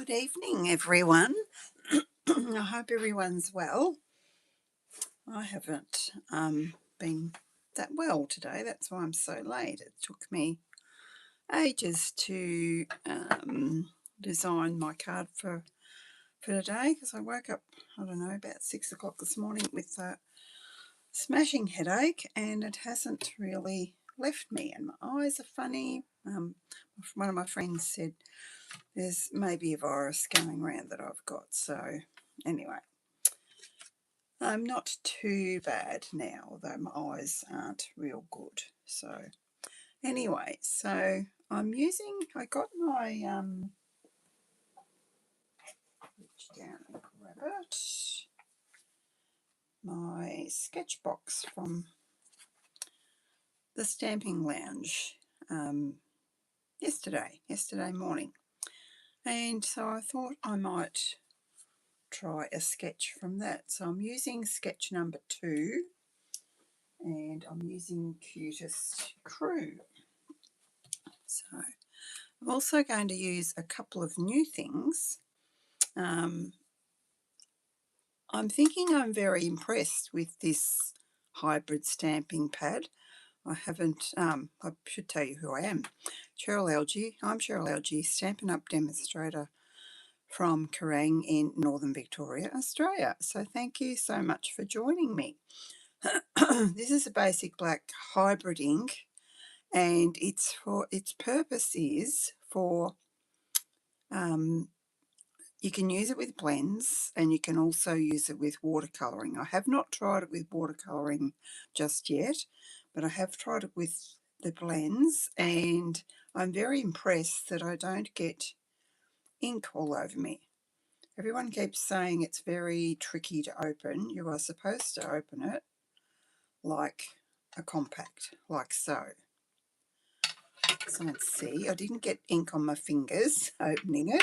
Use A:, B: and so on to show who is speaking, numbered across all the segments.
A: Good evening, everyone. I hope everyone's well. I haven't been that well today. That's why I'm so late. It took me ages to design my card for today because I woke up, I don't know, about 6 o'clock this morning with a smashing headache, and it hasn't really left me, and my eyes are funny. One of my friends said there's maybe a virus going around that I've got. So anyway, I'm not too bad now, although my eyes aren't real good. So anyway, I got my reach down and grab it, my sketch box from the Stamping Lounge yesterday morning. And so I thought I might try a sketch from that. So I'm using sketch number 2, and I'm using Cutest Crew. So I'm also going to use a couple of new things. I'm thinking I'm very impressed with this hybrid stamping pad. I should tell you who I am. Cheryl Algie. I'm Cheryl Algie, Stampin' Up! Demonstrator from Kerrang in Northern Victoria, Australia. So thank you so much for joining me. This is a basic black hybrid ink, and its purpose is for you can use it with blends, and you can also use it with watercolouring. I have not tried it with watercolouring just yet, but I have tried it with the blends, and I'm very impressed that I don't get ink all over me. Everyone keeps saying it's very tricky to open. You are supposed to open it like a compact, like so. So let's see, I didn't get ink on my fingers opening it.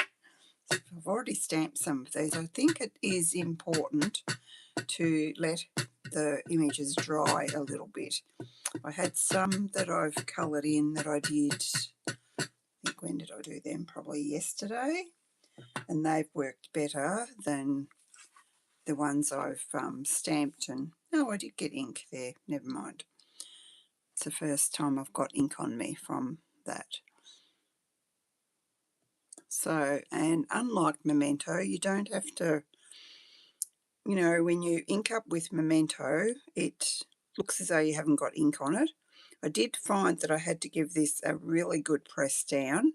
A: I've already stamped some of these. I think it is important to let the images dry a little bit. I had some that I've coloured in that I did, I think, when did I do them? Probably yesterday. And they've worked better than the ones I've stamped. And no, I did get ink there. Never mind. It's the first time I've got ink on me from that. So, and unlike Memento, you don't have to, when you ink up with Memento, it looks as though you haven't got ink on it. I did find that I had to give this a really good press down.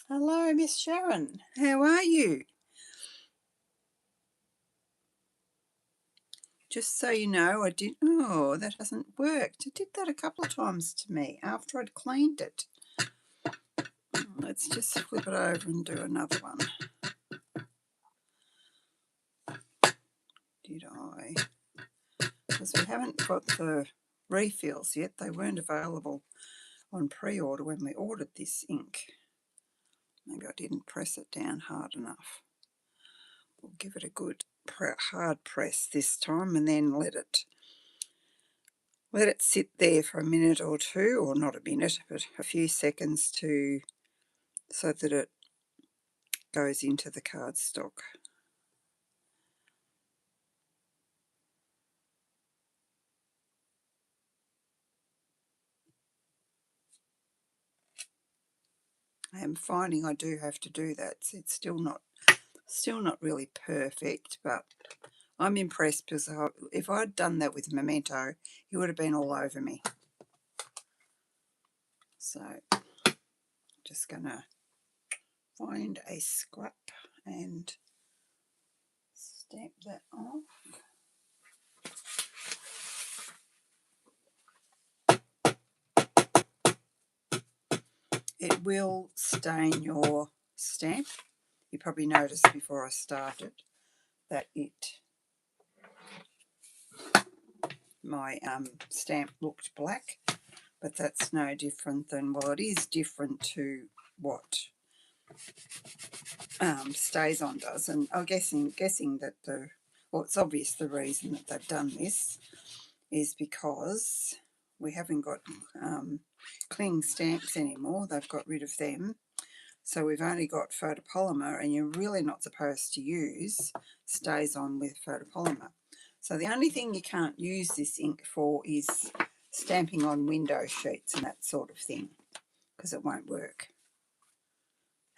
A: Hello, Miss Sharon. How are you? Just so you know, that hasn't worked. It did that a couple of times to me after I'd cleaned it. Let's just flip it over and do another one. Did I? Because we haven't got the refills yet. They weren't available on pre-order when we ordered this ink. Maybe I didn't press it down hard enough. We'll give it a good hard press this time, and then let it sit there for a minute or two, or not a minute, but a few seconds so that it goes into the cardstock. I am finding I do have to do that. It's still not really perfect, but I'm impressed because if I'd done that with Memento, it would have been all over me. So just gonna find a scrap and stamp that off. It will stain your stamp. You probably noticed before I started that my stamp looked black, but that's no different than, well, it is different to what StazOn does, and I'm guessing that it's obvious the reason that they've done this is because we haven't got cling stamps anymore. They've got rid of them. So we've only got photopolymer, and you're really not supposed to use StazOn with photopolymer. So the only thing you can't use this ink for is stamping on window sheets and that sort of thing, because it won't work.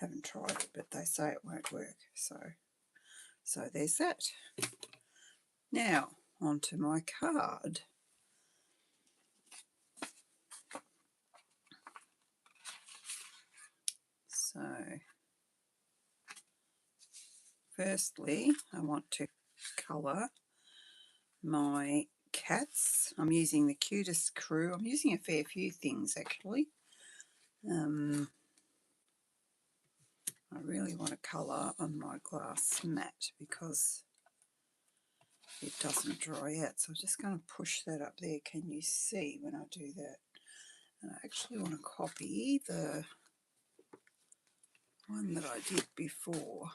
A: Haven't tried it, but they say it won't work. So there's that. Now, onto my card. So, firstly, I want to colour my cats. I'm using the Cutest Crew. I'm using a fair few things, actually. I really want to colour on my glass mat because it doesn't dry out. So I'm just going to push that up there. Can you see when I do that? And I actually want to copy the one that I did before,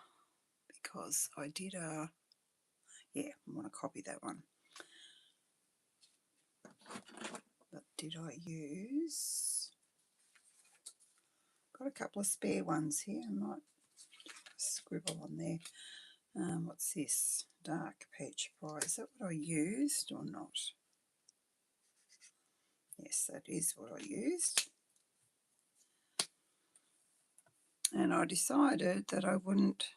A: because I did I want to copy that one. But did I use... Got a couple of spare ones here. I might scribble on there. What's this? Dark peach pie. Is that what I used or not? Yes, that is what I used. And I decided that I wouldn't...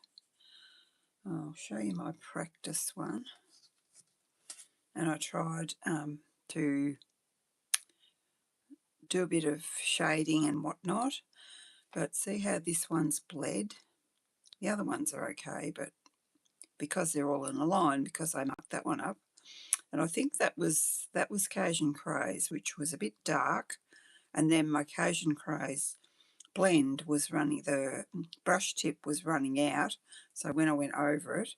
A: I'll show you my practice one. And I tried to do a bit of shading and whatnot. But see how this one's bled? The other ones are okay, but because they're all in a line, because I marked that one up. And I think that was Cajun Craze, which was a bit dark. And then my Cajun Craze blend was running, the brush tip was running out. So when I went over it,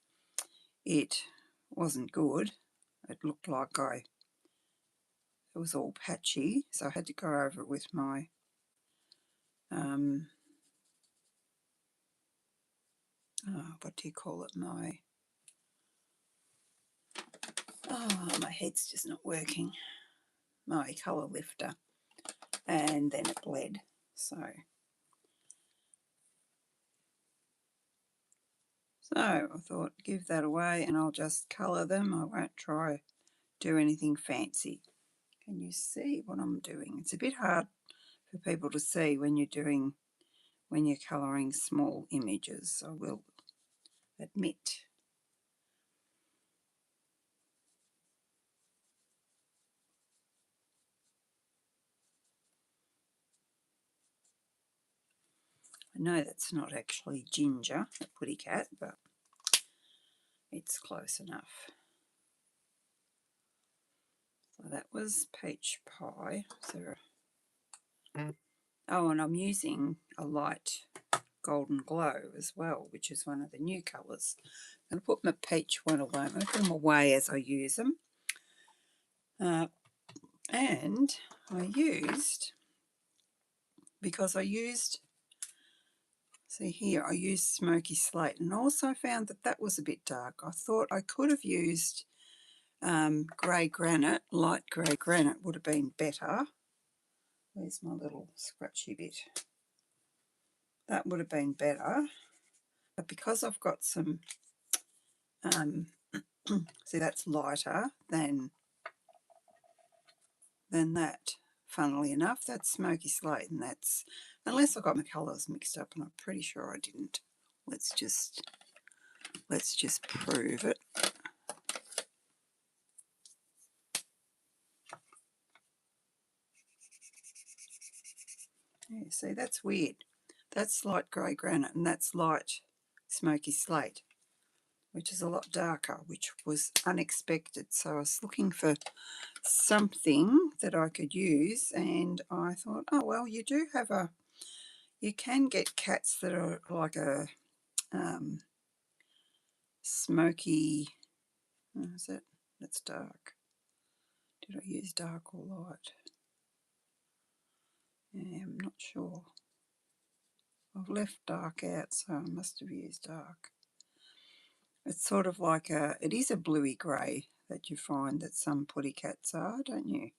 A: it wasn't good. It looked like it was all patchy. So I had to go over it with my what do you call it? My head's just not working. My colour lifter. And then it bled. So I thought, give that away and I'll just colour them. I won't try do anything fancy. Can you see what I'm doing? It's a bit hard for people to see when you're colouring small images, I will admit. I know that's not actually Ginger, the Putty Cat, but it's close enough. So that was Peach Pie. Oh, and I'm using a light Golden Glow as well, which is one of the new colours. I'm going to put my peach one away. I'm going to put them away as I use them. And I used, see here, I used Smoky Slate, and also found that that was a bit dark. I thought I could have used grey granite, light grey granite would have been better. Where's my little scratchy bit? That would have been better. But because I've got some, see, that's lighter than that, funnily enough. That's Smoky Slate, and that's, unless I got my colours mixed up, and I'm pretty sure I didn't. Let's just prove it. Yeah, see, that's weird. That's light grey granite, and that's light Smoky Slate, which is a lot darker, which was unexpected. So I was looking for something that I could use, and I thought, oh well, you can get cats that are like a smoky, is that, that's dark. Did I use dark or light? Yeah, I'm not sure. I've left dark out, so I must have used dark. It's sort of like it is a bluey grey that you find that some putty cats are, don't you?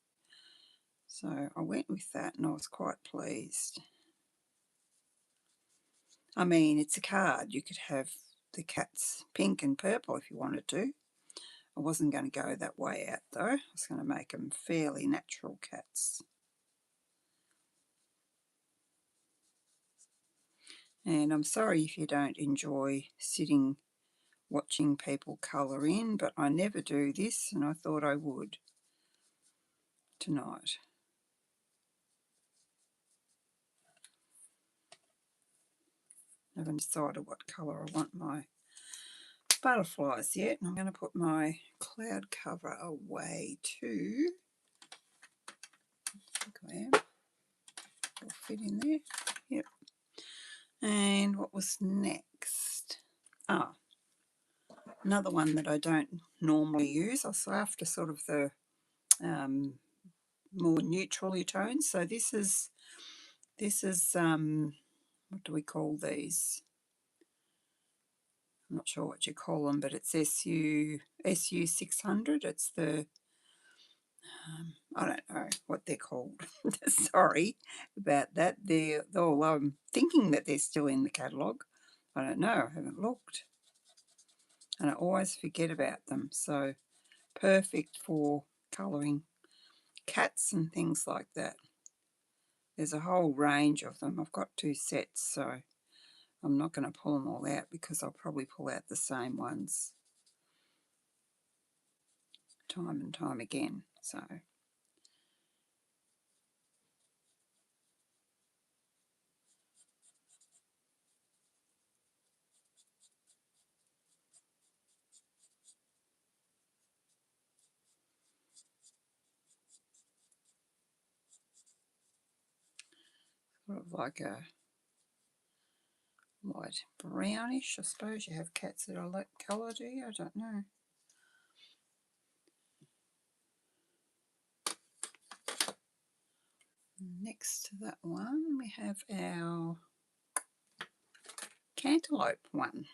A: So I went with that and I was quite pleased. I mean, it's a card. You could have the cats pink and purple if you wanted to. I wasn't going to go that way out though. I was going to make them fairly natural cats. And I'm sorry if you don't enjoy sitting watching people colour in, but I never do this and I thought I would tonight. I haven't decided what colour I want my butterflies yet, and I'm going to put my cloud cover away too. I think I am. Will fit in there. Yep. And what was next? Another one that I don't normally use. So after sort of the more neutrally toned. So this is what do we call these? I'm not sure what you call them, but it's SU 600. It's the I don't know what they're called. Sorry about that. Though I'm thinking that they're still in the catalogue. I don't know. I haven't looked, and I always forget about them. So perfect for colouring cats and things like that. There's a whole range of them. I've got 2 sets, so I'm not going to pull them all out because I'll probably pull out the same ones time and time again. So sort of like a light brownish. I suppose you have cats that are that colour, do you? I don't know. Next to that one, we have our cantaloupe one.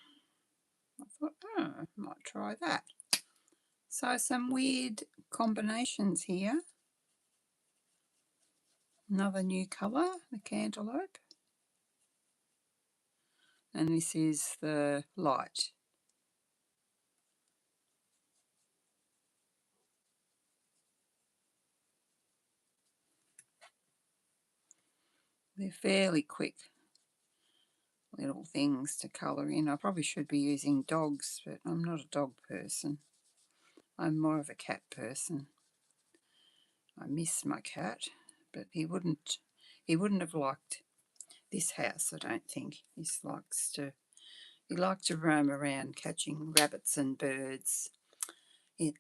A: I thought, oh, I might try that. So some weird combinations here. Another new colour, the cantaloupe. And this is the light. They're fairly quick little things to colour in. I probably should be using dogs, but I'm not a dog person. I'm more of a cat person. I miss my cat, but he wouldn't have liked this house, I don't think. He liked to roam around catching rabbits and birds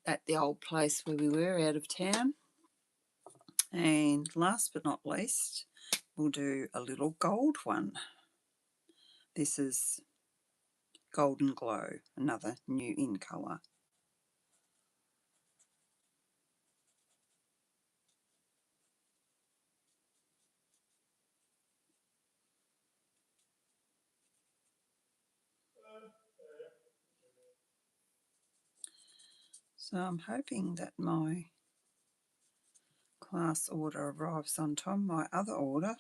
A: at the old place where we were out of town. And last but not least, we'll do a little gold one. This is Golden Glow, another new in colour. So I'm hoping that my class order arrives on time. My other order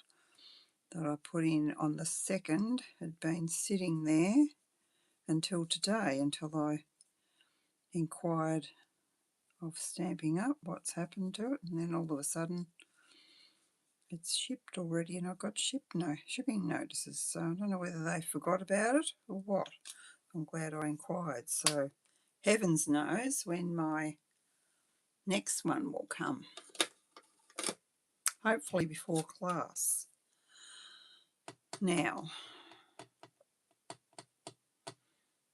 A: that I put in on the 2nd had been sitting there until today, until I inquired of Stamping Up what's happened to it, and then all of a sudden it's shipped already and I've got shipping notices, so I don't know whether they forgot about it or what. I'm glad I inquired. So heavens knows when my next one will come, hopefully before class. Now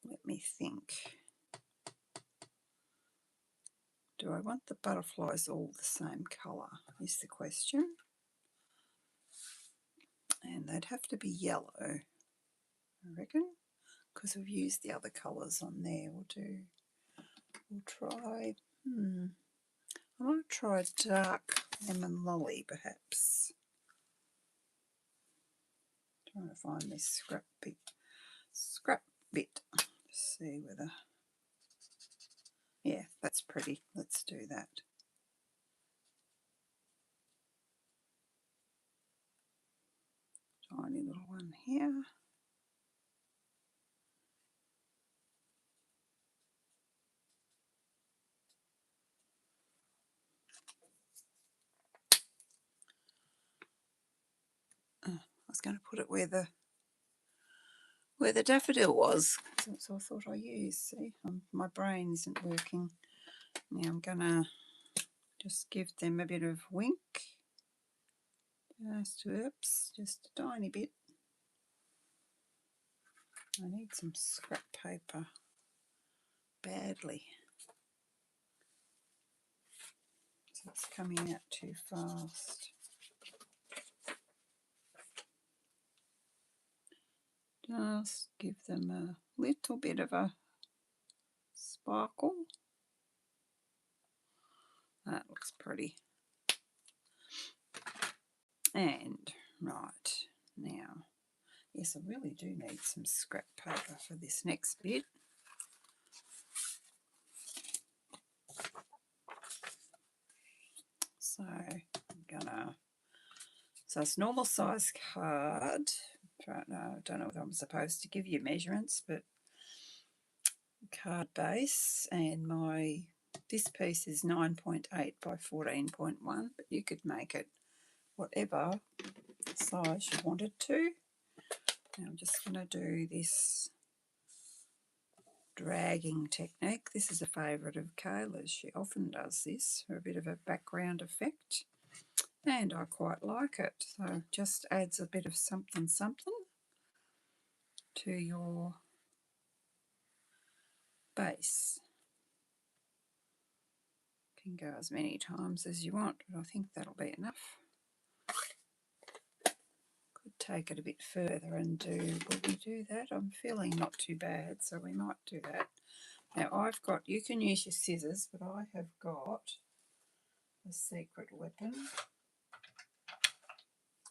A: let me think. Do I want the butterflies all the same colour is the question. And they'd have to be yellow, I reckon, because we've used the other colours on there. We'll try, I might try dark lemon lolly perhaps. Trying to find this scrap bit. See whether, yeah, that's pretty. Let's do that. tiny little one here. I was going to put it where the daffodil was. That's what I thought I used. See, my brain isn't working. Now I'm going to just give them a bit of wink. Just a tiny bit. I need some scrap paper badly. So it's coming out too fast. Just give them a little bit of a sparkle. That looks pretty. And right now, yes, I really do need some scrap paper for this next bit. So so it's normal size card. I don't know if I'm supposed to give you measurements, but card base, and this piece is 9.8 by 14.1, but you could make it whatever size you wanted to. Now I'm just going to do this dragging technique. This is a favourite of Kayla's. She often does this for a bit of a background effect, and I quite like it. So just adds a bit of something to your base. You can go as many times as you want, but I think that'll be enough. Could take it a bit further and will we do that? I'm feeling not too bad, so we might do that. Now you can use your scissors, but I have got a secret weapon.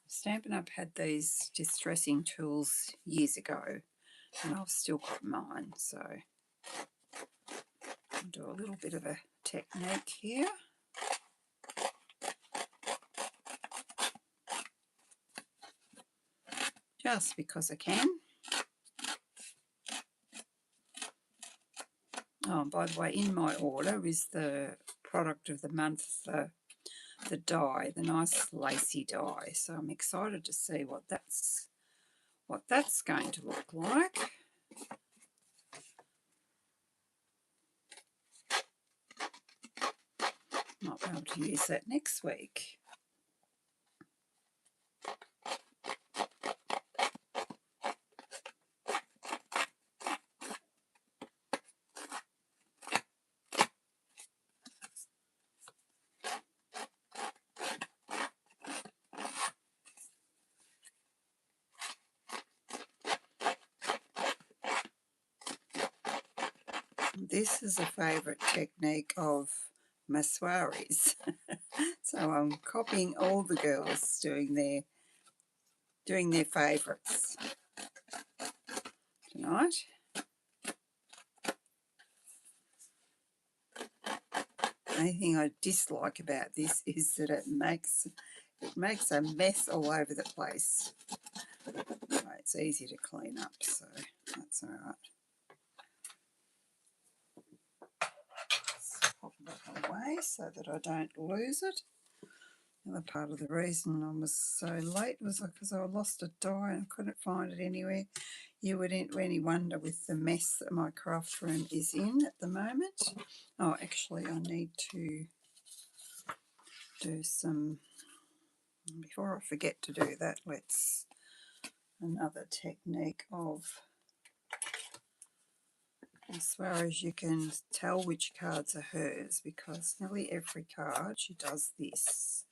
A: Stampin' Up! Had these distressing tools years ago, and I've still got mine, so I'll do a little bit of a technique here. Just because I can. Oh, and by the way, in my order is the product of the month, the die, the nice lacy die. So I'm excited to see what that's going to look like. Might be able to use that next week. This is a favourite technique of Maswari's. So I'm copying all the girls doing their favourites tonight. The only thing I dislike about this is that it makes a mess all over the place. Right, it's easy to clean up, so that's all right. Pop that away so that I don't lose it. Another part of the reason I was so late was because I lost a die and I couldn't find it anywhere. You would really wonder with the mess that my craft room is in at the moment. Oh, actually, I need to do some, before I forget to do that, another technique of, as far as you can tell which cards are hers, because nearly every card she does this.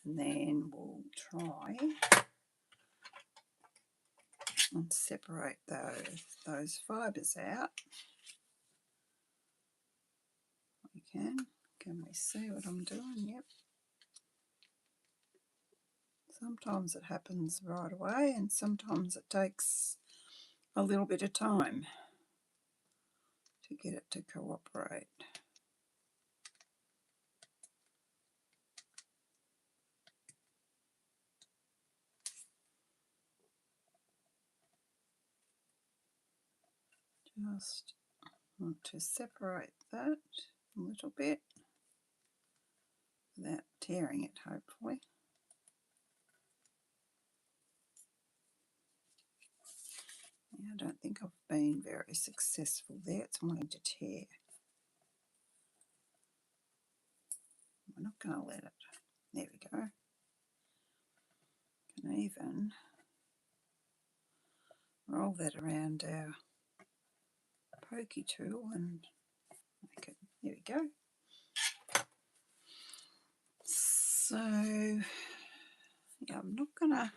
A: And then we'll try and separate those fibres out. We can we see what I'm doing? Yep. Sometimes it happens right away and sometimes it takes a little bit of time to get it to cooperate. Just want to separate that a little bit without tearing it, hopefully. Yeah, I don't think I've been very successful there. It's wanting to tear. We're not going to let it. There we go. Can even roll that around our pokey tool and make it. There we go. So yeah, I'm not gonna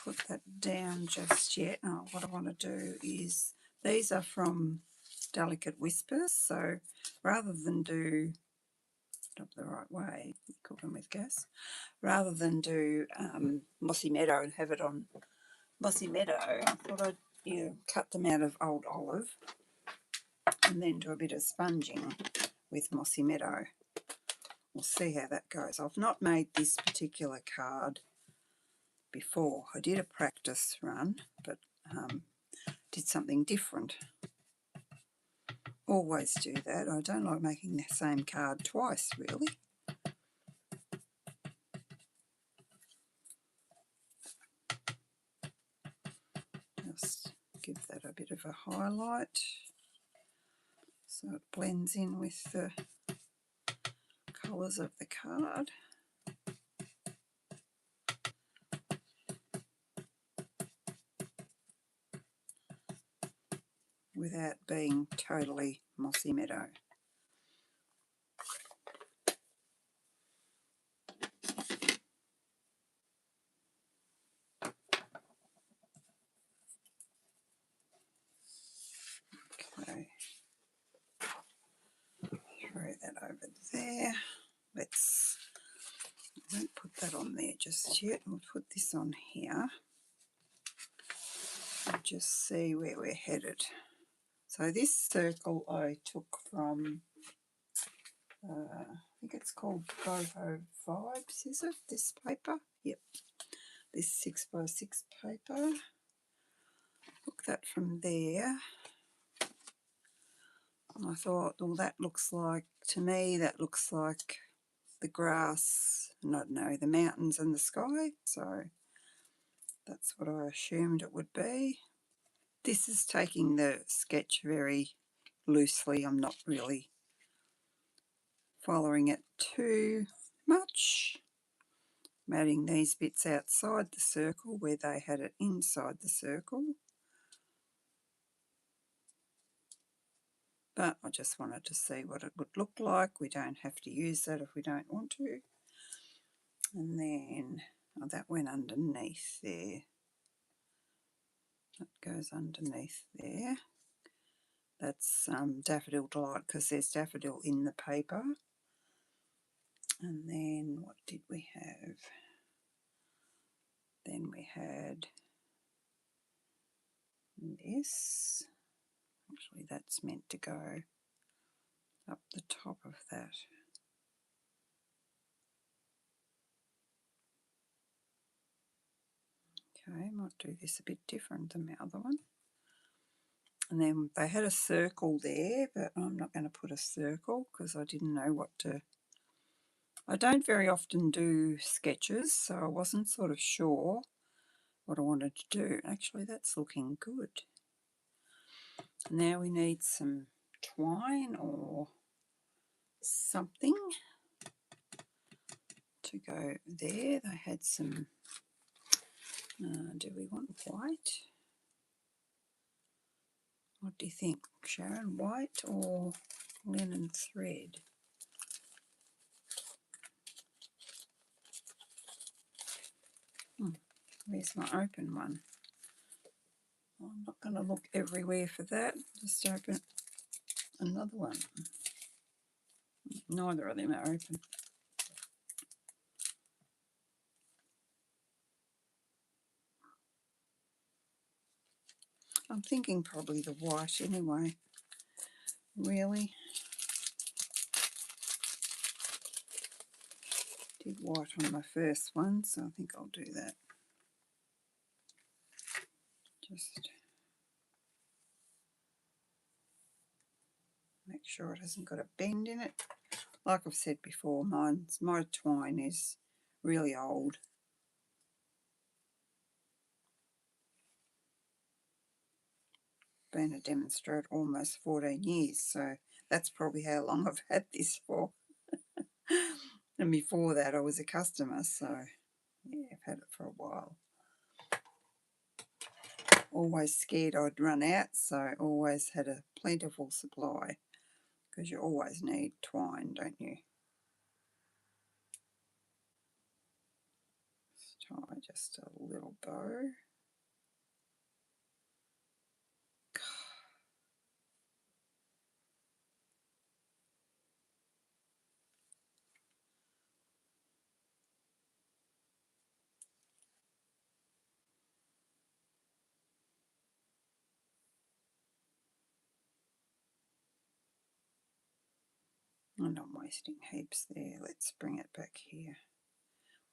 A: put that down just yet. Oh, what I want to do is, these are from Delicate Whispers, so rather than do the right way, cooking with gas, rather than do Mossy Meadow and have it on Mossy Meadow, I thought I'd cut them out of Old Olive and then do a bit of sponging with Mossy Meadow. We'll see how that goes. I've not made this particular card before. I did a practice run, but did something different. Always do that. I don't like making the same card twice, really. Just give that a bit of a highlight so it blends in with the colours of the card. Without being totally Mossy Meadow. Okay, throw that over there. I won't put that on there just yet. We'll put this on here and just see where we're headed. So this circle I took from, I think it's called Boho Vibes, is it? This paper? Yep. This 6x6 paper. Took that from there. And I thought, well, that looks like, to me, that looks like the grass, and I don't know, the mountains and the sky. So that's what I assumed it would be. This is taking the sketch very loosely. I'm not really following it too much. I'm adding these bits outside the circle where they had it inside the circle. But I just wanted to see what it would look like. We don't have to use that if we don't want to. And then, oh, that went underneath there. That goes underneath there. That's Daffodil Delight, because there's daffodil in the paper. And then what did we have? Then we had this. Actually, that's meant to go up the top of that. Okay, might do this a bit different than the other one. And then they had a circle there, but I'm not going to put a circle because I didn't know what to... I don't very often do sketches, so I wasn't sort of sure what I wanted to do. Actually, that's looking good. Now we need some twine or something to go there. They had some... do we want white? What do you think, Sharon? White or linen thread? Where's my open one? I'm not going to look everywhere for that. Just open another one. Neither of them are open. I'm thinking probably the white anyway. Really? Did white on my first one, so I think I'll do that. Just sure it hasn't got a bend in it. Like I've said before, my twine is really old. Been a demonstrator almost 14 years, so that's probably how long I've had this for. And before that I was a customer, so yeah, I've had it for a while. Always scared I'd run out, so always had a plentiful supply, because you always need twine, don't you? Let's tie just a little bow. And I'm wasting heaps there. Let's bring it back here.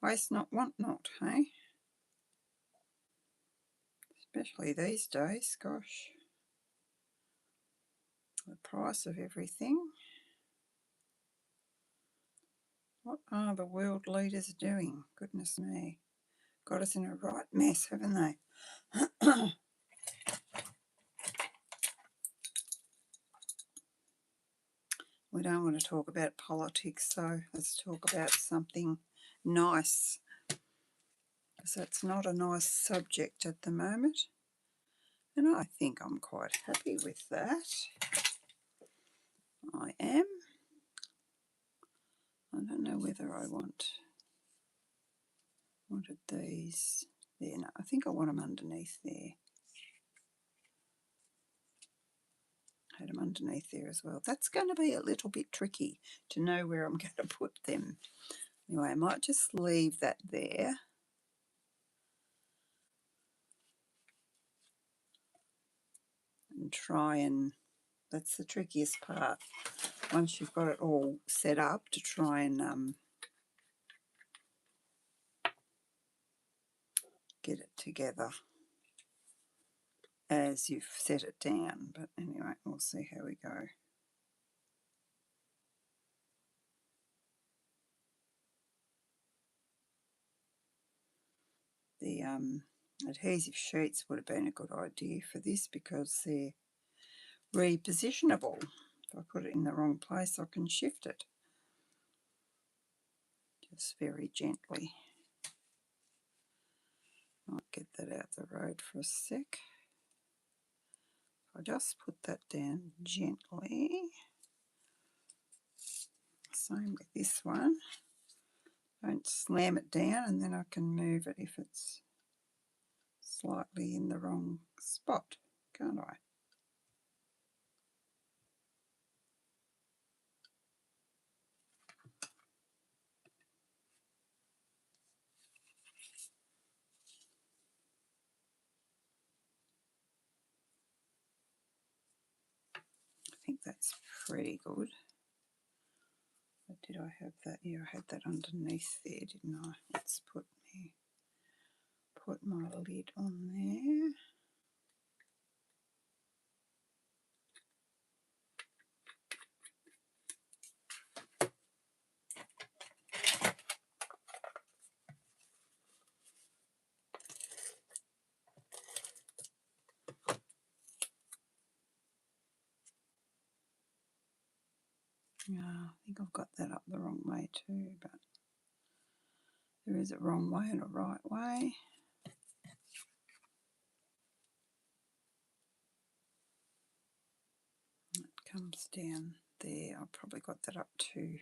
A: Waste not, want not, hey? Especially these days, gosh. The price of everything. What are the world leaders doing? Goodness me. Got us in a right mess, haven't they? We don't want to talk about politics, so let's talk about something nice, because that's not a nice subject at the moment. And I think I'm quite happy with that. I am. I don't know whether I wanted these there. No, I think I want them underneath there. Had them underneath there as well. That's going to be a little bit tricky to know where I'm going to put them. Anyway, I might just leave that there. And try and, that's the trickiest part, once you've got it all set up, to try and get it together as you've set it down. But anyway, we'll see how we go. The adhesive sheets would have been a good idea for this, because they're repositionable. If I put it in the wrong place, I can shift it just very gently. I'll get that out the road for a sec. I just put that down gently. Same with this one. Don't slam it down, and then I can move it if it's slightly in the wrong spot, can't I? I think that's pretty good. But did I have that? Yeah, I had that underneath there, didn't I? Let's put my lid on there. Yeah, I think I've got that up the wrong way too, but there is a wrong way and a right way. It comes down there. I've probably got that up too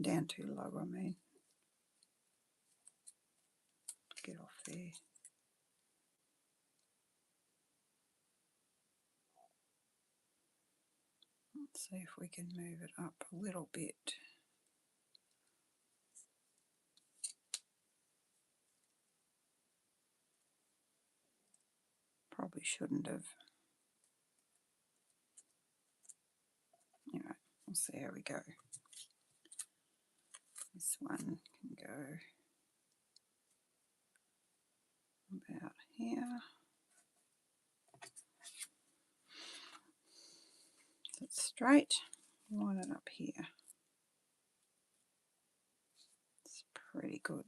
A: down too low, I mean. Get off there. Let's see if we can move it up a little bit. Probably shouldn't have. Anyway, we'll see how we go. This one can go about here. So it's straight, line it up here. It's pretty good.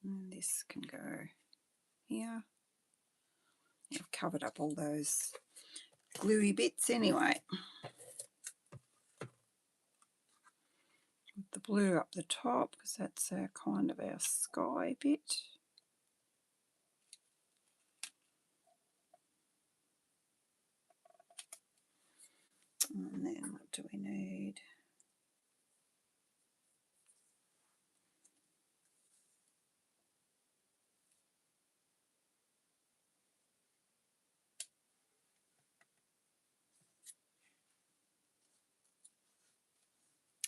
A: And this can go here. I've covered up all those gluey bits anyway. With the blue up the top, because that's our kind of our sky bit. And then what do we need?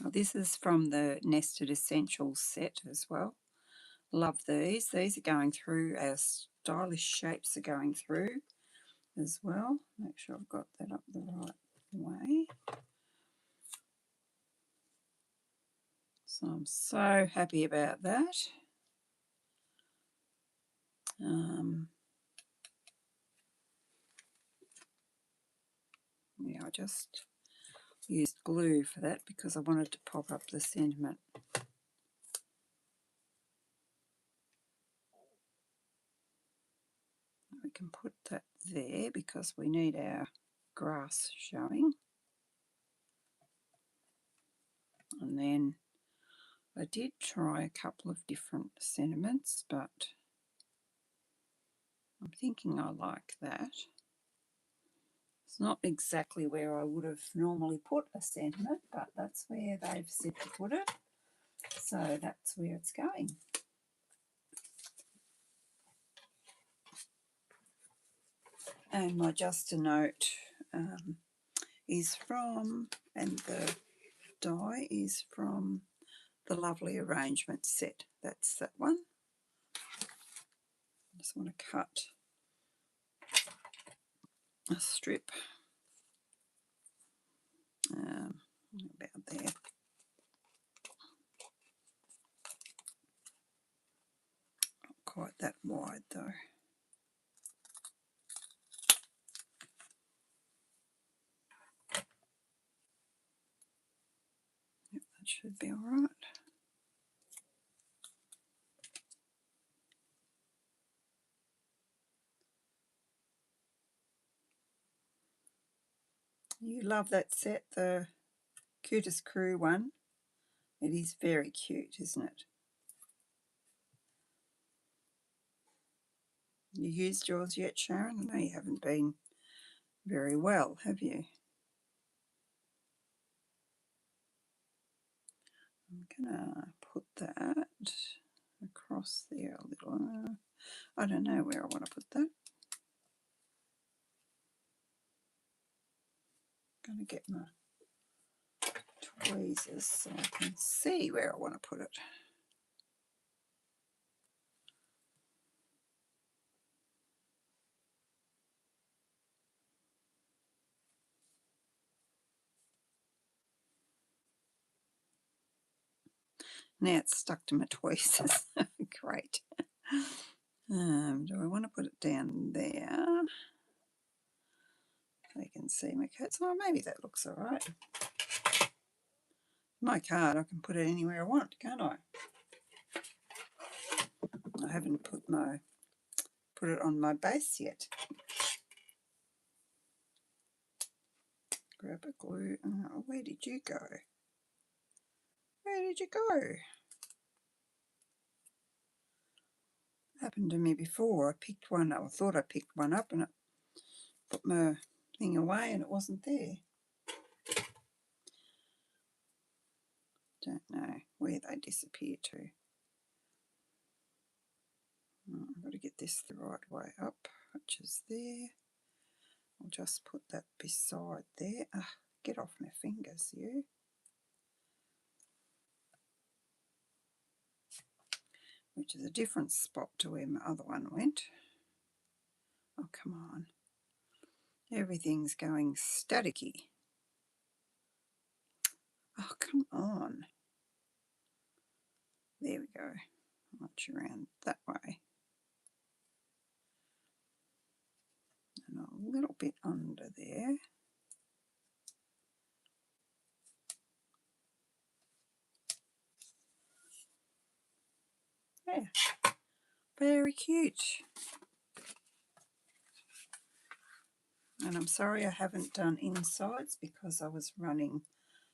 A: Oh, this is from the Nested Essentials set as well. Love these. These are going through, our stylish shapes are going through as well. Make sure I've got that up the right way. So I'm so happy about that. Yeah, I just used glue for that because I wanted to pop up the sentiment. We can put that there because we need our grass showing. And then I did try a couple of different sentiments, but I'm thinking I like that. It's not exactly where I would have normally put a sentiment, but that's where they've said to put it. So that's where it's going. And my Just a Note is from, and the die is from the Lovely Arrangement set. That's that one. I just want to cut a strip about there. Not quite that wide though. Yep, that should be all right. You love that set, the Cutest Crew one. It is very cute, isn't it? You used yours yet, Sharon? I know you haven't been very well, have you? I'm gonna put that across there a little. I don't know where I want to put that. I'm going to get my tweezers so I can see where I want to put it. Now it's stuck to my tweezers. Great. Do I want to put it down there? So you can see my cats. Oh, maybe that looks all right. My card, I can put it anywhere I want, can't I? I haven't put it on my base yet. Grab a glue. Oh, where did you go? Where did you go? Happened to me before. I picked one up. I thought I picked one up and I put my thing away and it wasn't there. Don't know where they disappeared to. I've got to get this the right way up, which is there. I'll just put that beside there. Get off my fingers, you. Which is a different spot to where my other one went. Oh, come on. Everything's going staticky. Oh, come on. There we go. much around that way. And a little bit under there. Yeah, very cute. And I'm sorry I haven't done insides because I was running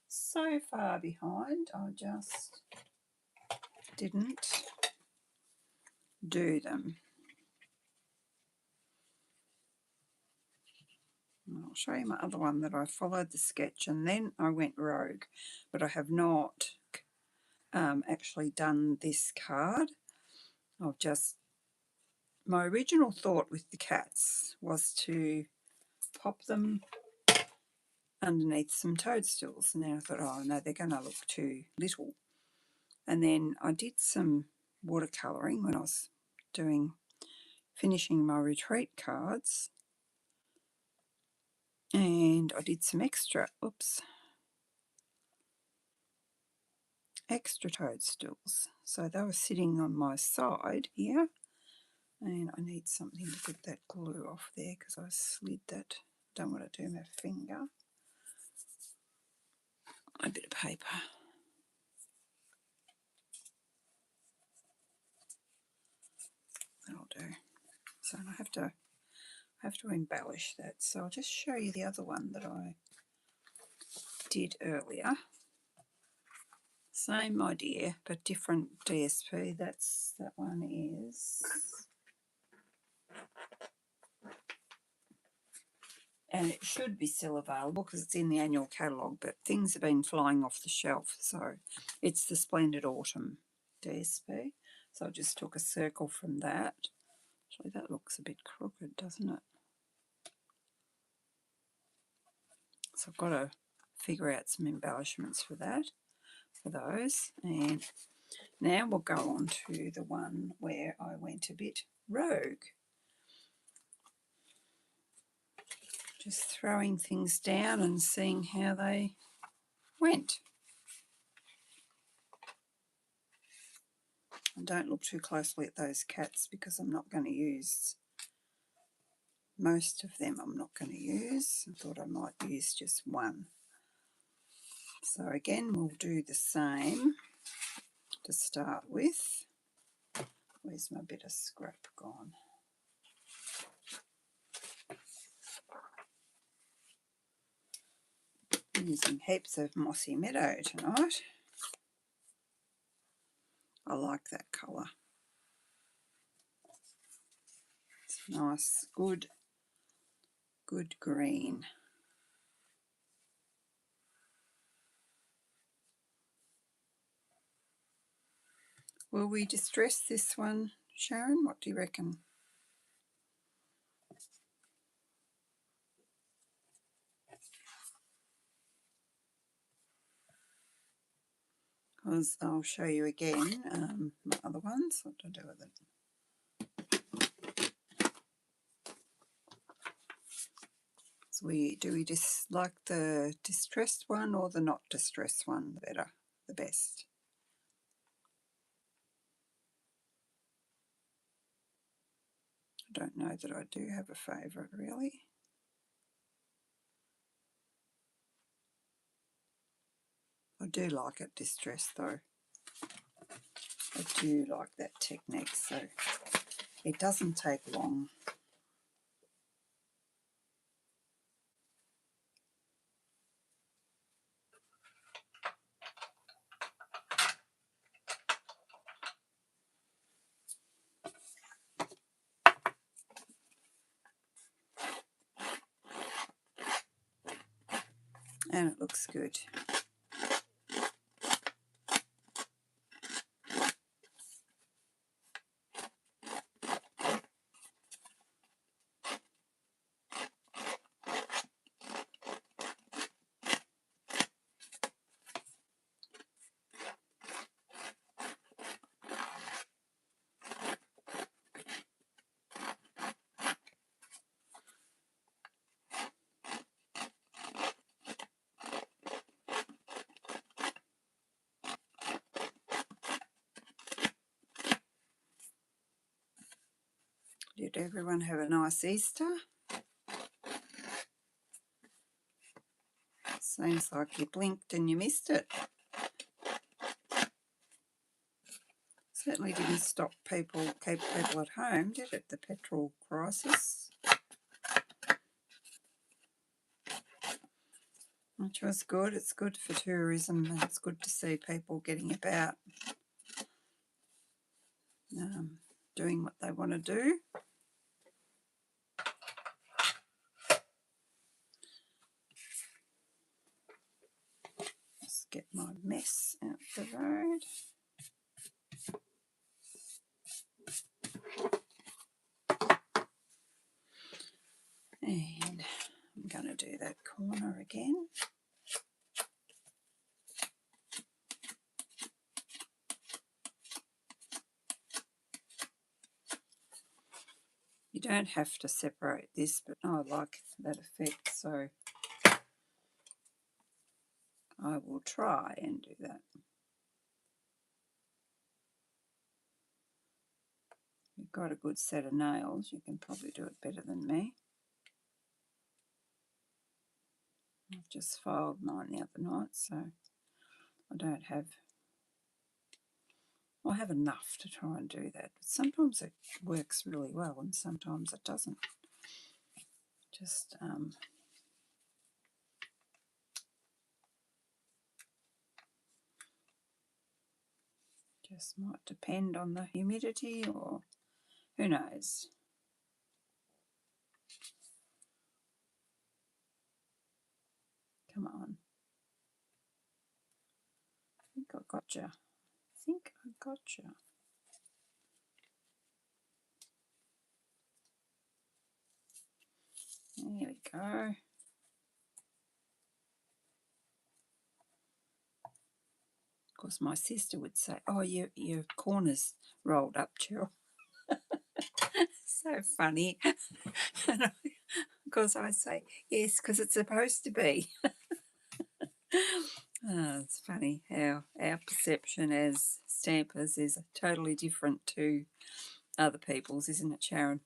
A: so far behind. I just didn't do them. And I'll show you my other one that I followed the sketch and then I went rogue, but I have not actually done this card. I've just, my original thought with the cats was to pop them underneath some toadstools, and then I thought, oh no, they're going to look too little. And then I did some watercolouring when I was finishing my retreat cards, and I did some extra toadstools. So they were sitting on my side here, and I need something to get that glue off there because I slid that. Don't want to do my finger. A bit of paper. That'll do. So I have to embellish that. So I'll just show you the other one that I did earlier. Same idea, but different DSP. That one is, and it should be still available because it's in the annual catalogue, but things have been flying off the shelf. So it's the Splendid Autumn DSP. So I just took a circle from that. Actually, that looks a bit crooked, doesn't it? So I've got to figure out some embellishments for that, for those. And now we'll go on to the one where I went a bit rogue. Just throwing things down and seeing how they went. And don't look too closely at those cats because I'm not going to use most of them. I'm not going to use. I thought I might use just one. So again, we'll do the same to start with. Where's my bit of scrap gone? I'm using heaps of Mossy Meadow tonight. I like that colour. It's nice, good green. Will we distress this one, Sharon? What do you reckon? Because I'll show you again my other ones. What to do with it? So do we just like the distressed one or the not distressed one better, the best? I don't know that I do have a favourite really. I do like it distressed though. I do like that technique, so it doesn't take long. And it looks good. Did everyone have a nice Easter? Seems like you blinked and you missed it. Certainly didn't keep people at home, did it? The petrol crisis, which was good. It's good for tourism, and it's good to see people getting about, doing what they want to do. Just get my mess out the road. And I'm going to do that corner again. You don't have to separate this, but I like that effect, so I will try and do that. You've got a good set of nails, you can probably do it better than me. I've just filed mine the other night, so I have enough to try and do that. But sometimes it works really well and sometimes it doesn't. Just might depend on the humidity, or who knows. Come on. I think I got you. There we go. Of course, my sister would say, "Oh, your corner's rolled up, Cheryl." So funny. Of course, I say, "Yes, because it's supposed to be." Oh, it's funny how our perception as stampers is totally different to other people's, isn't it, Sharon?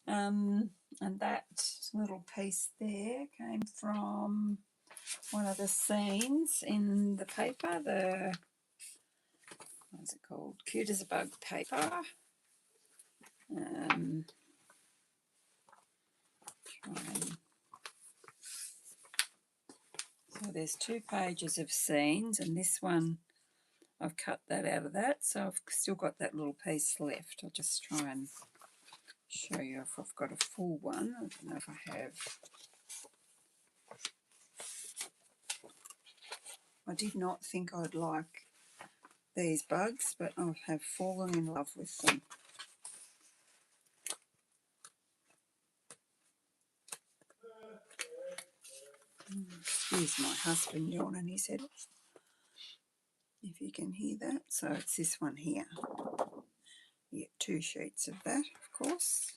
A: And that little piece there came from one of the scenes in the paper, what's it called? Cute as a Bug paper. So there's 2 pages of scenes, and this one I've cut that out of that, so I've still got that little piece left. I'll just try and show you if I've got a full one. I don't know if I have. I did not think I'd like these bugs, but I have fallen in love with them. Excuse my husband yawning his head off, if you can hear that. So it's this one here. You get 2 sheets of that, of course.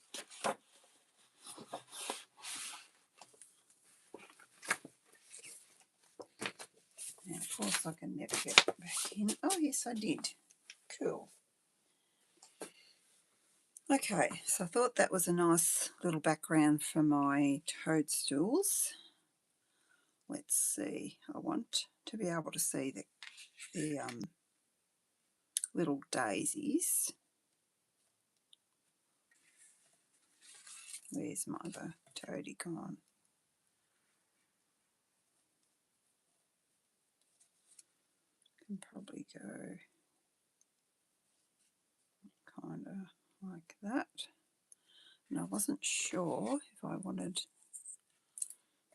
A: And of course I can never get it back in. Oh yes, I did. Cool. Okay, so I thought that was a nice little background for my toadstools. Let's see, I want to be able to see the little daisies. Where's my other toady gone? Can probably go kind of like that. And I wasn't sure if I wanted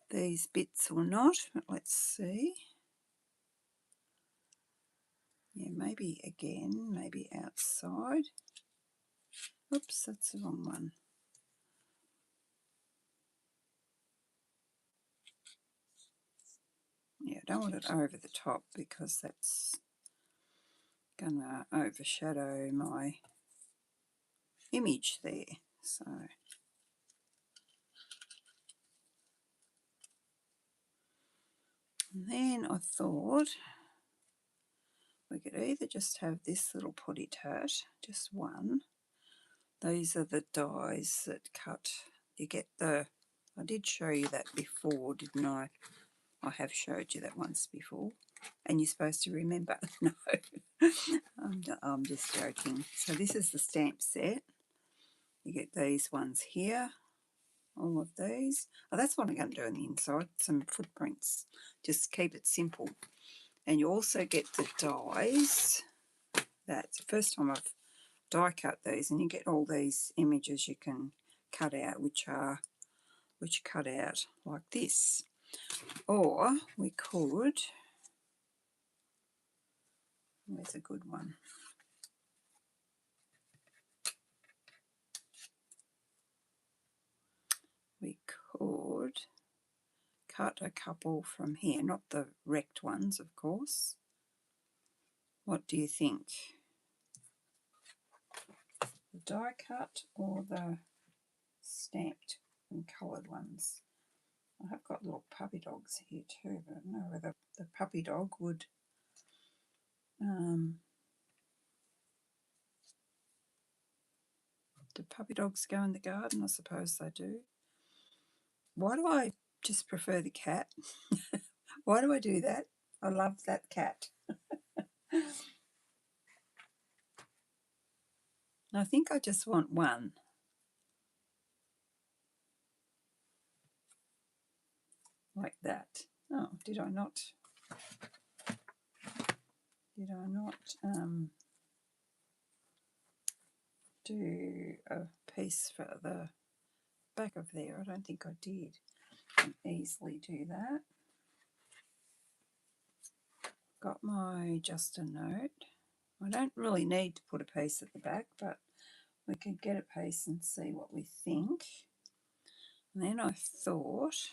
A: these bits or not, but let's see. Yeah, maybe again, maybe outside. Oops, that's the wrong one. Yeah, I don't want it over the top because that's going to overshadow my image there. So and then I thought we could either just have this little putty tat, just one, These are the dies that cut. You get the, I did show you that before, didn't I? I have showed you that once before. And you're supposed to remember. No, I'm just joking. So this is the stamp set. You get these ones here, all of these. Oh, that's what I'm going to do on the inside, some footprints. Just keep it simple. And you also get the dies. That's the first time I've die cut these, and you get all these images you can cut out, which cut out like this. Or we could, where's a good one? We could cut a couple from here, not the wrecked ones, of course. What do you think? The die cut or the stamped and coloured ones? I have got little puppy dogs here too, but I don't know whether the puppy dog would do puppy dogs go in the garden? I suppose they do. Why do I just prefer the cat? Why do I do that? I love that cat. I think I just want one. Like that. Oh, did I not do a piece for the back of there? I don't think I did. I can easily do that. Got my just a note. I don't really need to put a piece at the back, but we could get a piece and see what we think. And then I thought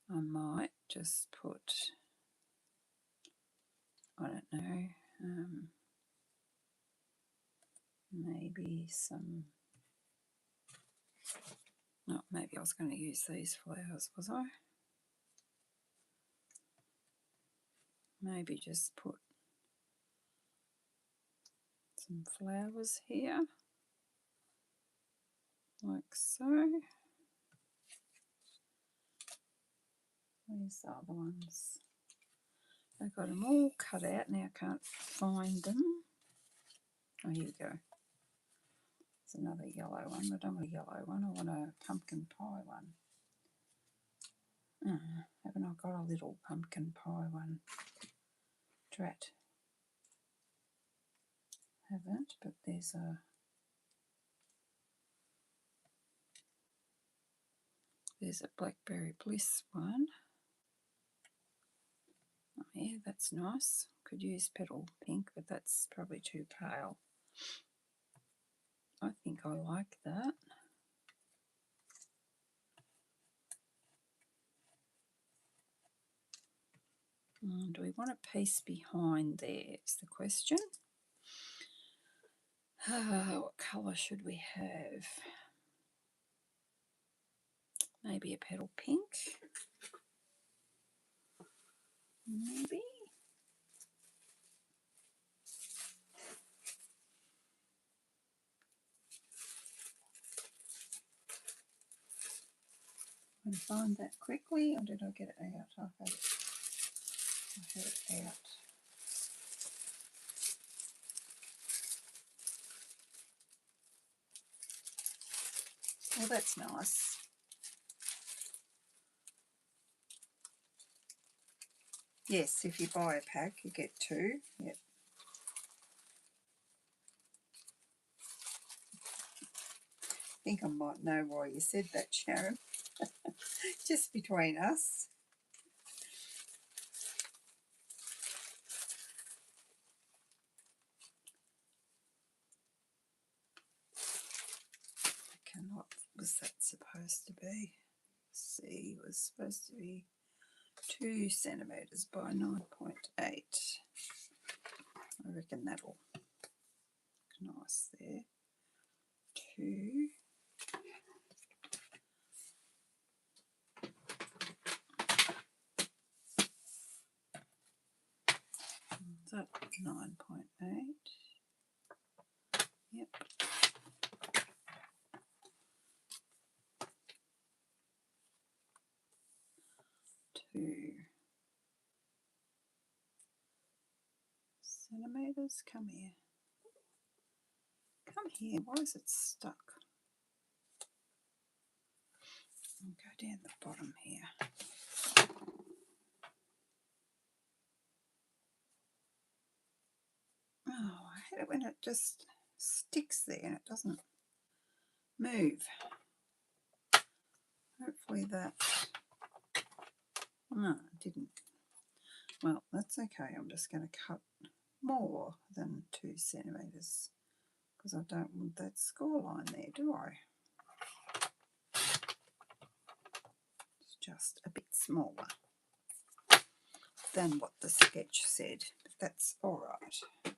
A: I might just put, I don't know, maybe some, no, maybe I was going to use these flowers, was I? Maybe just put some flowers here, like so. Where's the other ones? I've got them all cut out, now I can't find them. Oh, here we go. It's another yellow one. I don't want a yellow one, I want a pumpkin pie one. Haven't I got a little pumpkin pie one? Drat. Haven't, but there's a blackberry bliss one. Oh yeah, that's nice. Could use petal pink, but that's probably too pale. I think I like that. Do we want a piece behind there is the question. What colour should we have? Maybe a petal pink? Maybe? Can I find that quickly, or did I get it out? I had it out. Well, that's nice. Yes, if you buy a pack, you get two. Yep. I think I might know why you said that, Sharon. Just between us. Okay, what was that supposed to be? C was supposed to be 2 centimetres by 9.8. I reckon that'll look nice there. 2. Is that 9.8? Yep. centimetres. Come here. Come here. Why is it stuck? I'll go down the bottom here. Oh, I hate it when it just sticks there and it doesn't move. Hopefully that... No, it didn't. Well, that's okay. I'm just going to cut more than 2 centimetres because I don't want that score line there, do I? It's just a bit smaller than what the sketch said, but that's all right.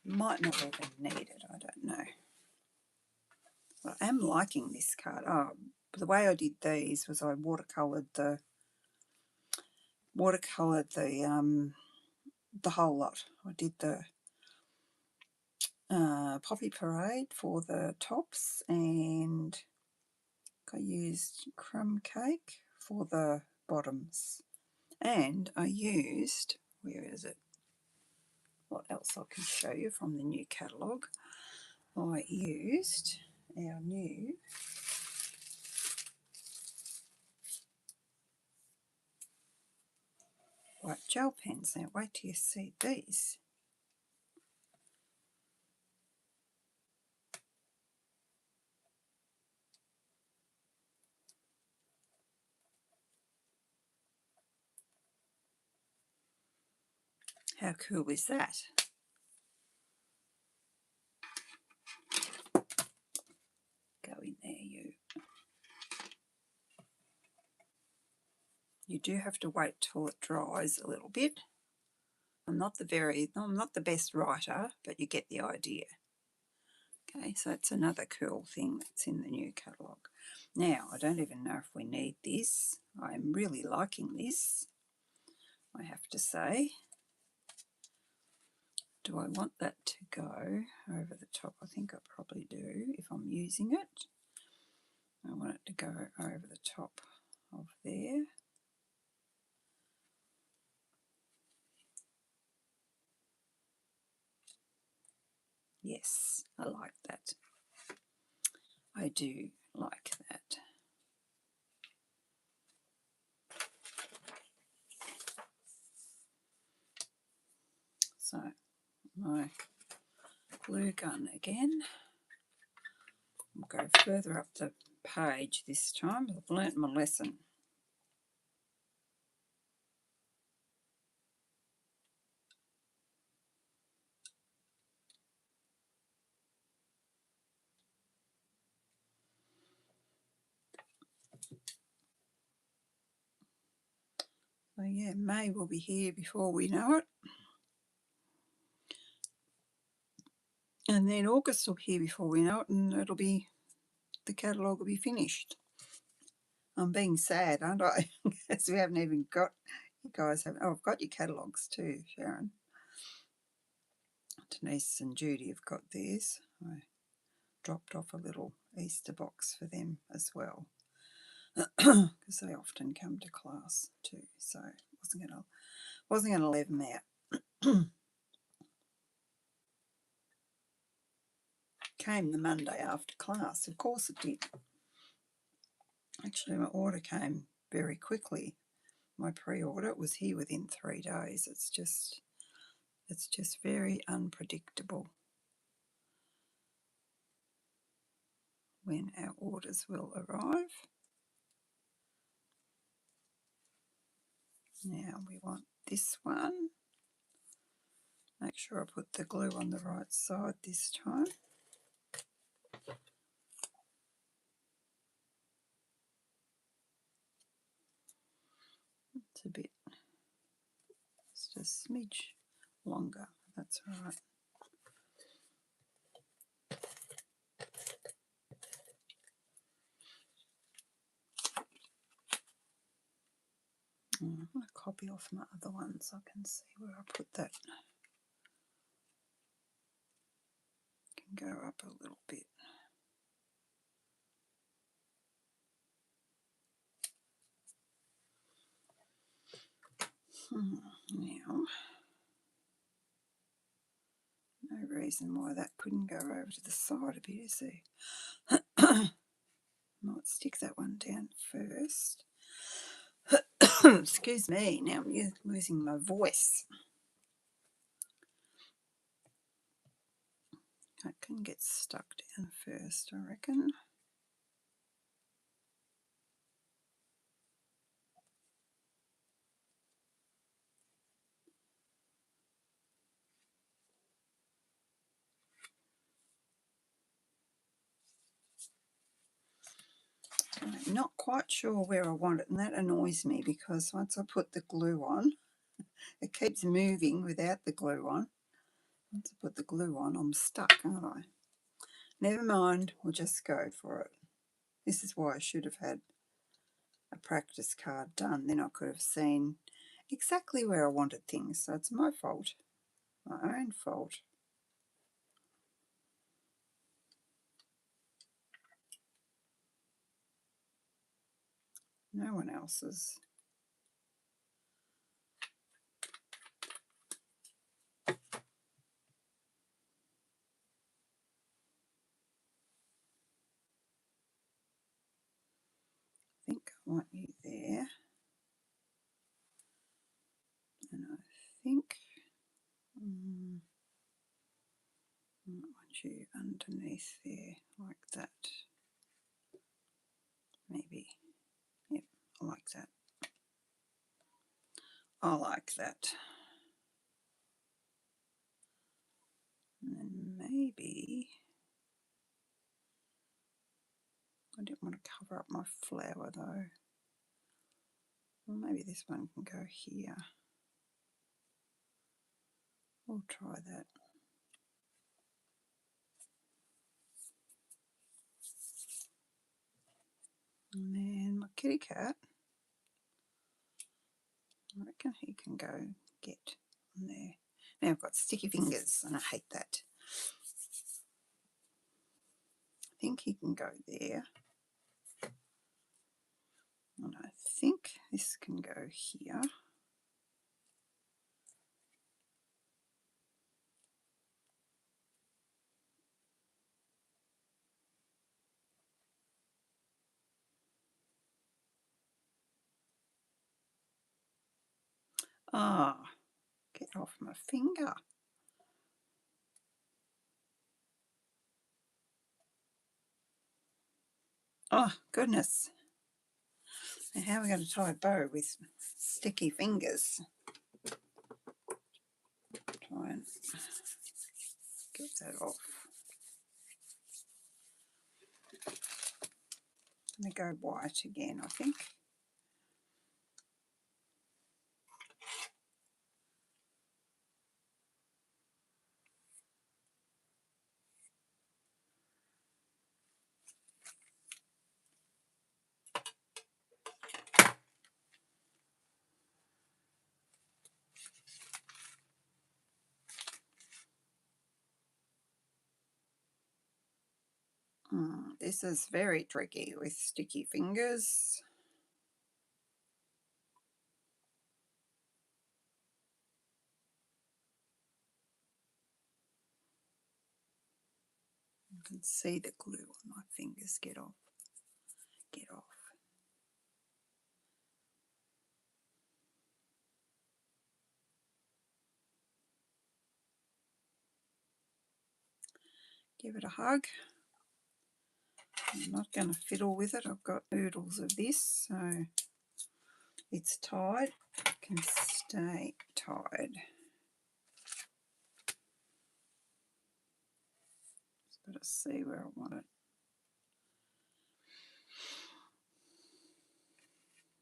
A: Might not even need it, I don't know. But I am liking this card. Oh, the way I did these was I watercoloured the whole lot. I did the Poppy Parade for the tops, and I used Crumb Cake for the bottoms, and I used, where is it? What else I can show you from the new catalogue? I used our new white gel pens. Now wait till you see these. How cool is that? Go in there, you. You do have to wait till it dries a little bit. I'm not the best writer, but you get the idea. Okay, so that's another cool thing that's in the new catalogue. Now, I don't even know if we need this. I'm really liking this, I have to say. Do I want that to go over the top? I think I probably do if I'm using it. I want it to go over the top of there. Yes, I like that. I do like that. So, my glue gun again. I'll go further up the page this time. I've learnt my lesson. So yeah, May will be here before we know it. And then August will be here before we know it, and the catalogue will be finished. I'm being sad, aren't I? Because we haven't even got, you guys haven't, oh, I've got your catalogues too, Sharon. Denise and Judy have got theirs. I dropped off a little Easter box for them as well, because they often come to class too, so wasn't gonna leave them out. Came the Monday after class, of course it did. Actually, my order came very quickly. My pre-order was here within 3 days. It's just very unpredictable when our orders will arrive. Now we want this one. Make sure I put the glue on the right side this time. It's a bit, it's just a smidge longer, that's all right. I'm going to copy off my other one so I can see where I put that. Can go up a little bit. Now, no reason why that couldn't go over to the side a bit, is there? Might stick that one down first. Excuse me, now I'm losing my voice. That can get stuck down first, I reckon. I'm not quite sure where I want it, and that annoys me because once I put the glue on, it keeps moving without the glue on. Once I put the glue on, I'm stuck, aren't I? Never mind, we'll just go for it. This is why I should have had a practice card done. Then I could have seen exactly where I wanted things. So it's my fault, my own fault. No one else's. I think I want you there. And I think I want you underneath there like that. Maybe. Yep, I like that. I like that. And then maybe I didn't want to cover up my flower though. Well, maybe this one can go here. We'll try that. And then my kitty cat, I reckon he can go get on there. Now I've got sticky fingers and I hate that. I think he can go there. And I think this can go here. Ah, get off my finger. Oh, goodness. Now how are we going to tie a bow with sticky fingers? Try and get that off. I'm going to go white again, I think. This is very tricky with sticky fingers. You can see the glue on my fingers. Get off. Get off. Give it a hug. I'm not going to fiddle with it. I've got oodles of this, so it's tied. It can stay tied. Just got to see where I want it.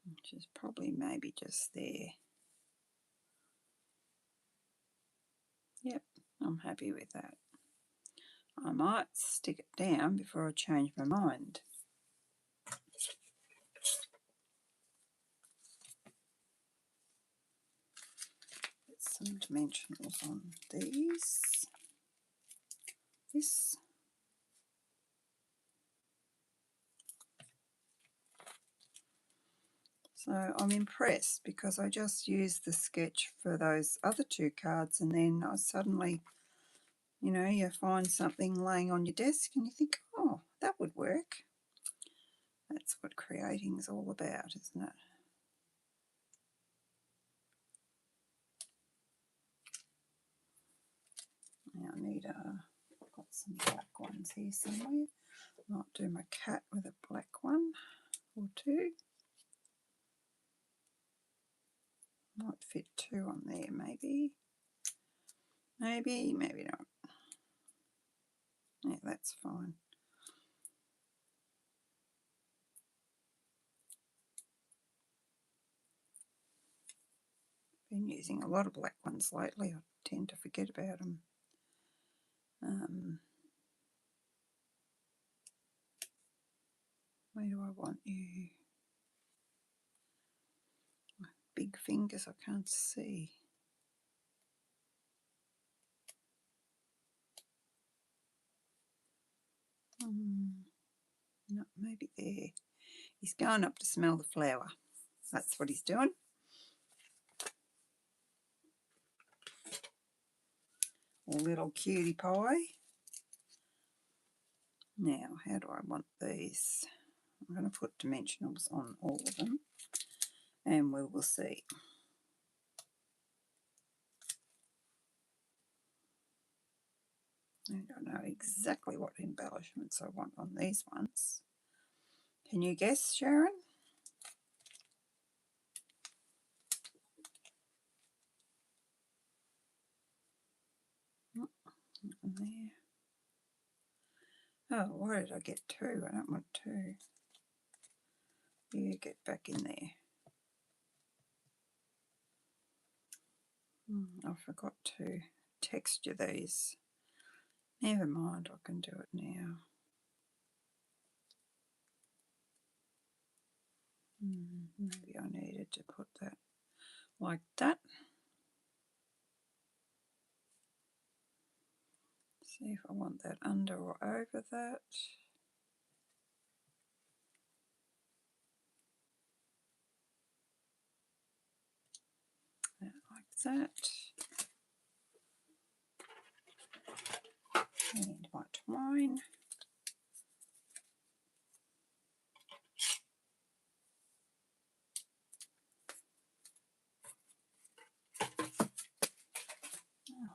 A: Which is probably maybe just there. Yep, I'm happy with that. I might stick it down before I change my mind. Get some dimensionals on these. This. So I'm impressed because I just used the sketch for those other 2 cards, and then I suddenly, you know, you find something laying on your desk and you think, oh, that would work. That's what creating is all about, isn't it? Now I need I've got some black ones here somewhere. Might do my cat with a black one or 2. Might fit 2 on there, maybe. Maybe not. Yeah, that's fine. Been using a lot of black ones lately. I tend to forget about them. Where do I want you? My big fingers I can't see. No, maybe there. He's going up to smell the flower. That's what he's doing. Little cutie pie. Now, how do I want these? I'm going to put dimensionals on all of them, and we will see. I don't know exactly what embellishments I want on these ones. Can you guess, Sharon? There. Oh, why did I get 2? I don't want 2. You get back in there. I forgot to texture these. Never mind, I can do it now. Maybe I needed to put that like that. See if I want that under or over that. Like that. And my twine.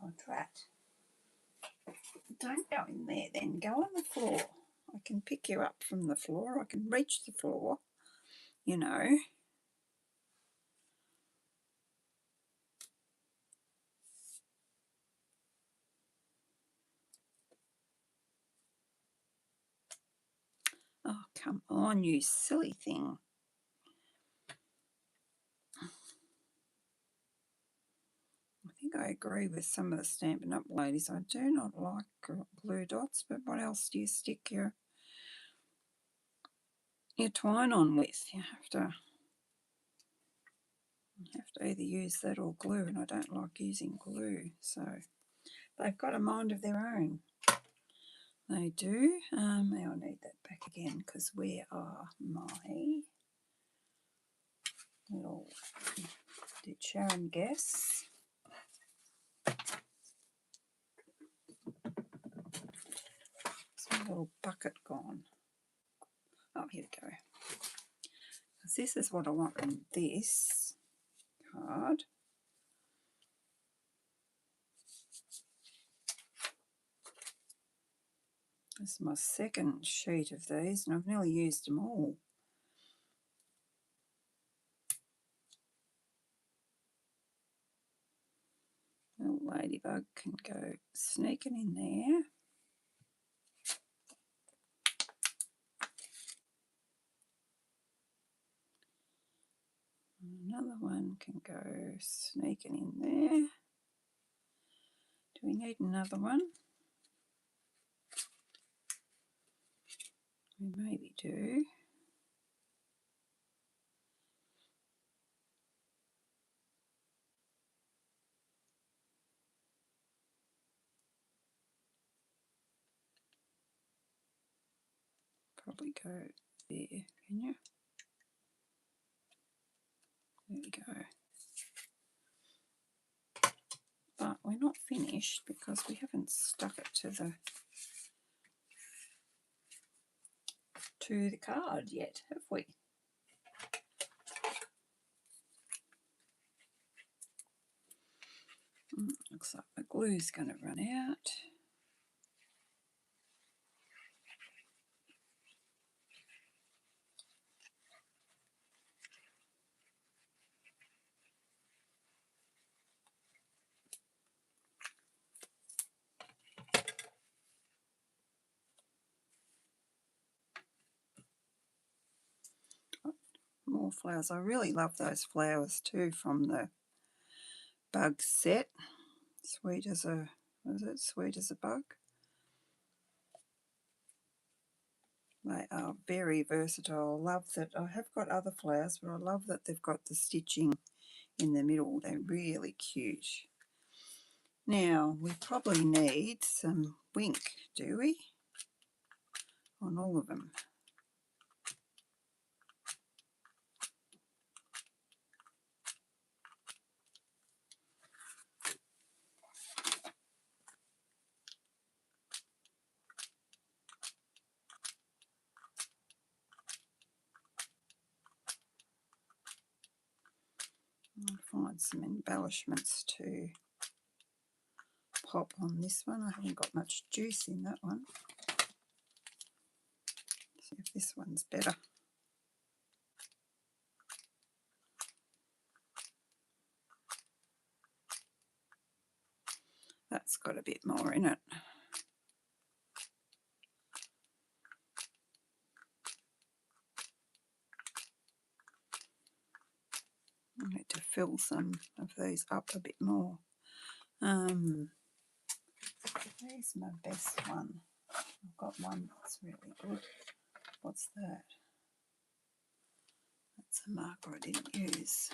A: Oh, drat. Don't go in there then, go on the floor. I can pick you up from the floor, I can reach the floor, you know. Oh, come on, you silly thing. I think I agree with some of the Stampin' Up! Ladies. I do not like glue dots, but what else do you stick your twine on with? You have to either use that or glue, and I don't like using glue. So they've got a mind of their own. They do. Now I need that back again because where are my little, did Sharon guess? Is my little bucket gone? Oh, here we go. Because this is what I want on this card. This is my second sheet of these, and I've nearly used them all. Little ladybug can go sneaking in there. Another one can go sneaking in there. Do we need another one? We maybe do. Probably go there, can you? There we go. But we're not finished because we haven't stuck it to the card yet, have we? Looks like the glue's going to run out. More flowers. I really love those flowers too from the bug set. Sweet as a, what is it? Sweet as a bug. They are very versatile. I love that. I have got other flowers, but I love that they've got the stitching in the middle. They're really cute. Now, we probably need some wink, do we? On all of them. I'll find some embellishments to pop on this one. I haven't got much juice in that one. See if this one's better. That's got a bit more in it. I need to fill some of these up a bit more. Where's my best one? I've got one that's really good. What's that? That's a marker I didn't use.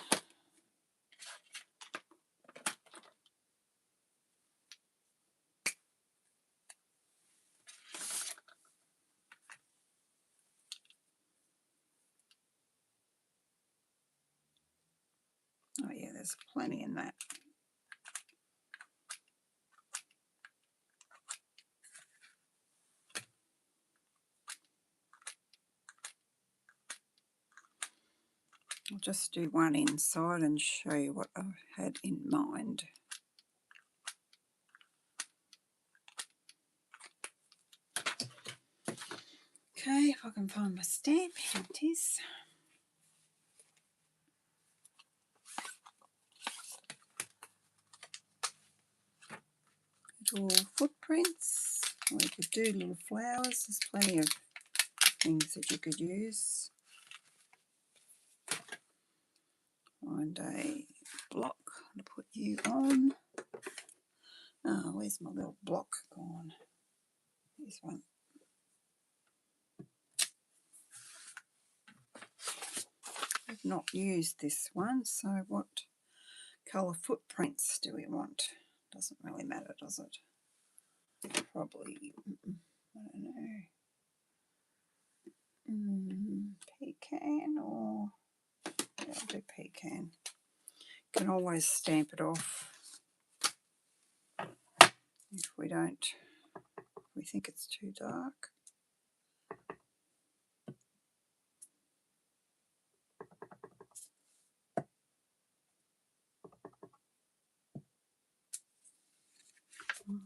A: Oh yeah, there's plenty in that. I'll just do one inside and show you what I had in mind. Okay, if I can find my stamp, here it is. Little footprints, or you could do little flowers. There's plenty of things that you could use. Find a block to put you on. Oh, where's my little block gone? Here's one. I've not used this one, so what colour footprints do we want? Doesn't really matter, does it? Probably, I don't know, pecan, or yeah, I'll do pecan. Can always stamp it off if we think it's too dark.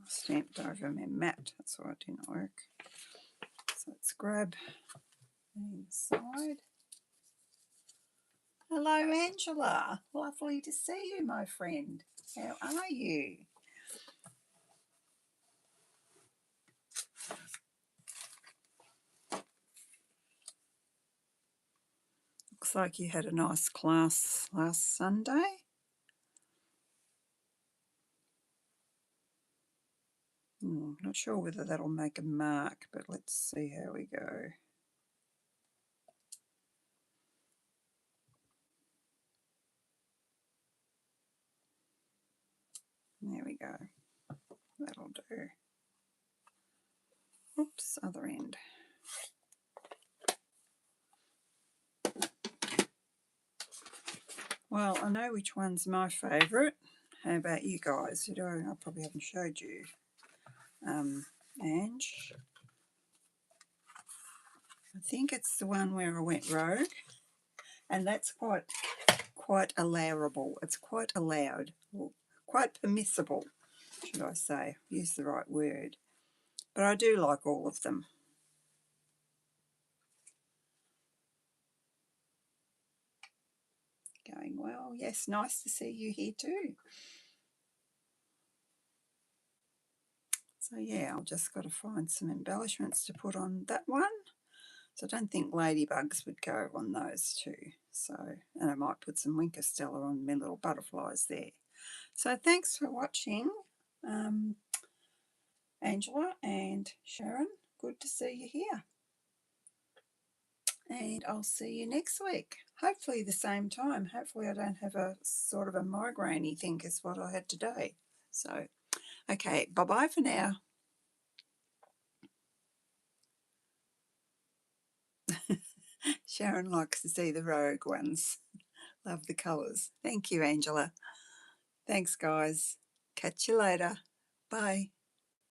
A: Stamped over my mat, that's why it didn't work. So let's grab the inside. Hello, Angela. Lovely to see you, my friend. How are you? Looks like you had a nice class last Sunday. Not sure whether that'll make a mark, but let's see how we go. There we go. That'll do. Oops, other end. Well, I know which one's my favourite. How about you guys? I probably haven't showed you. Ange. I think it's the one where I went rogue, and that's quite allowable. It's quite allowed, quite permissible, should I say? Use the right word. But I do like all of them. Going well. Yes, nice to see you here too. So yeah, I've just got to find some embellishments to put on that one. So I don't think ladybugs would go on those two. So, and I might put some Winker Stella on my little butterflies there. So thanks for watching, Angela and Sharon. Good to see you here. And I'll see you next week. Hopefully the same time. Hopefully I don't have a sort of a migraine-y thing as what I had today. So, okay, bye-bye for now. Sharon likes to see the rogue ones. Love the colours. Thank you, Angela. Thanks, guys. Catch you later. Bye.